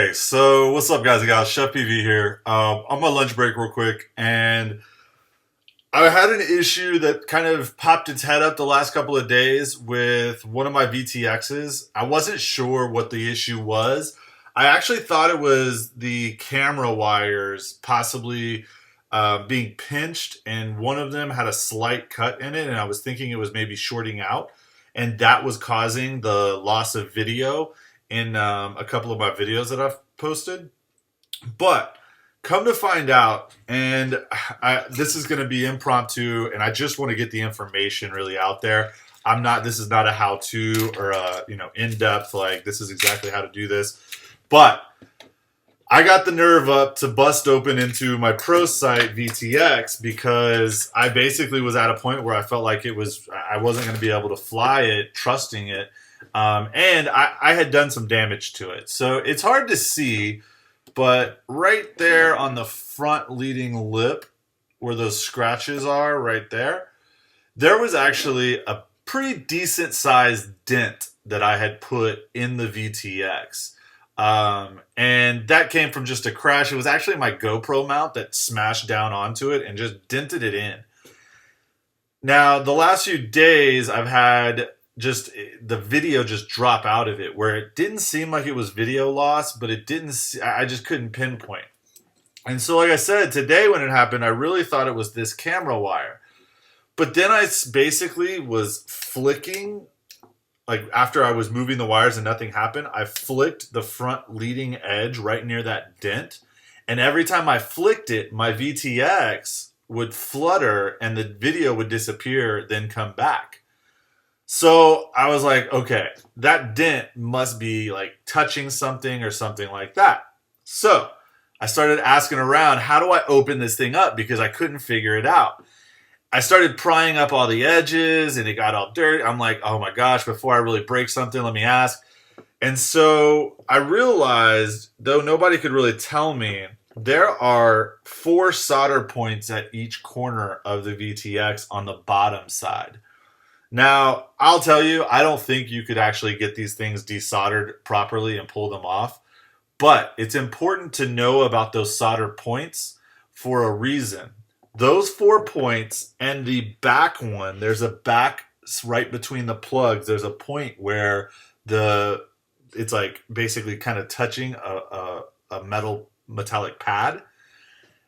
Okay, so what's up, guys and gals? CheFPV here. I'm on lunch break real quick, and I had an issue that kind of popped its head up the last couple of days with one of my VTXs. I wasn't sure what the issue was. I actually thought it was the camera wires possibly being pinched, and one of them had a slight cut in it, and I was thinking it was maybe shorting out, and that was causing the loss of video in a couple of my videos that I've posted. But come to find out, and this is going to be impromptu, and I just want to get the information really out there. I'm not. This is not a how-to or a in-depth like this is exactly how to do this, but I got the nerve up to bust open into my Prosight VTX because I basically was at a point where I felt like I wasn't going to be able to fly it, trusting it, and I had done some damage to it. So it's hard to see, but right there on the front leading lip, where those scratches are, right there, there was actually a pretty decent sized dent that I had put in the VTX. And that came from just a crash. It was actually my GoPro mount that smashed down onto it and just dented it in. Now, the last few days, I've had just the video just drop out of it, where it didn't seem like it was video loss, but I just couldn't pinpoint. And so, like I said, today when it happened, I really thought it was this camera wire. But then I basically was flicking. Like after I was moving the wires and nothing happened, I flicked the front leading edge right near that dent. And every time I flicked it, my VTX would flutter and the video would disappear, then come back. So I was like, okay, that dent must be like touching something or something like that. So I started asking around, how do I open this thing up? Because I couldn't figure it out. I started prying up all the edges and it got all dirty. I'm like, oh my gosh, before I really break something, let me ask. And so I realized, though nobody could really tell me, there are 4 solder points at each corner of the VTX on the bottom side. Now, I'll tell you, I don't think you could actually get these things desoldered properly and pull them off. But it's important to know about those solder points for a reason. Those 4 points and the back one, there's a back right between the plugs. There's a point where it's like basically kind of touching a metallic pad.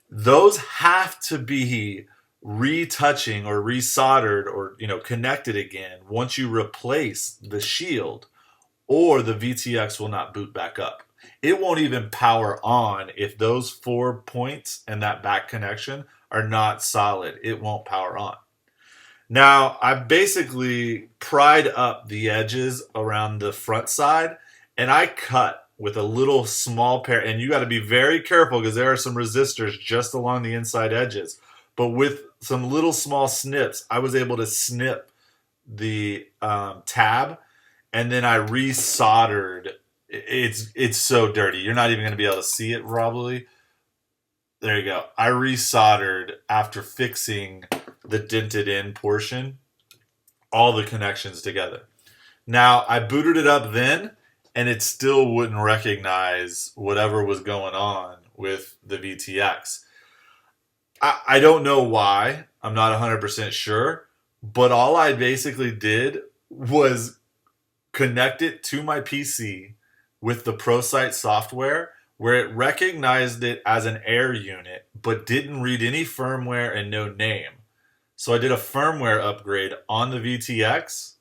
Those have to be retouching or resoldered or connected again once you replace the shield, or the VTX will not boot back up. It won't even power on if those 4 points and that back connection are not solid. It won't power on. Now, I basically pried up the edges around the front side, and I cut with a little small pair, and you got to be very careful because there are some resistors just along the inside edges. But with some little small snips, I was able to snip the tab, and then I resoldered. It's so dirty. You're not even going to be able to see it probably. There you go. I resoldered after fixing the dented in portion, all the connections together. Now, I booted it up then, and it still wouldn't recognize whatever was going on with the VTX. I don't know why. I'm not 100% sure. But all I basically did was connect it to my PC with the Prosight software, where it recognized it as an air unit, but didn't read any firmware and no name. So I did a firmware upgrade on the VTX,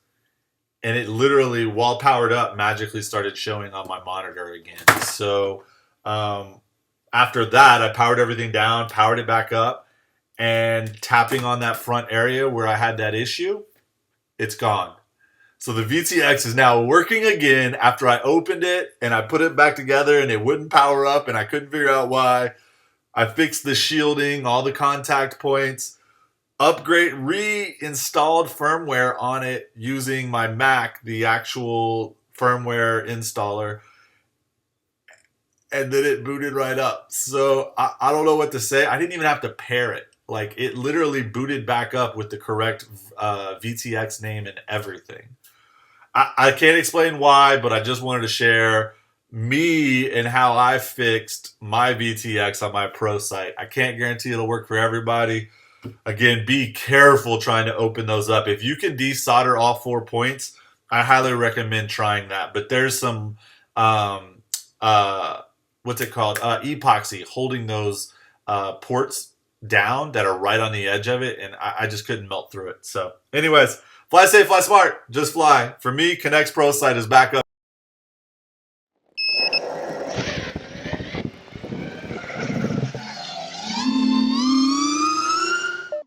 and it literally, while powered up, magically started showing on my monitor again. So after that, I powered everything down, powered it back up, and tapping on that front area where I had that issue, it's gone. So the VTX is now working again after I opened it and I put it back together and it wouldn't power up and I couldn't figure out why. I fixed the shielding, all the contact points, reinstalled firmware on it using my Mac, the actual firmware installer, and then it booted right up. So I don't know what to say. I didn't even have to pair it. Like, it literally booted back up with the correct VTX name and everything. I can't explain why, but I just wanted to share. me and how I fixed my VTX on my Prosight. I can't guarantee it'll work for everybody. Again, be careful trying to open those up. If you can desolder all 4 points, I highly recommend trying that. But there's some, what's it called? Epoxy holding those ports down that are right on the edge of it, and I just couldn't melt through it. So anyways, fly safe, fly smart, just fly. For me, Connex Prosight is back up.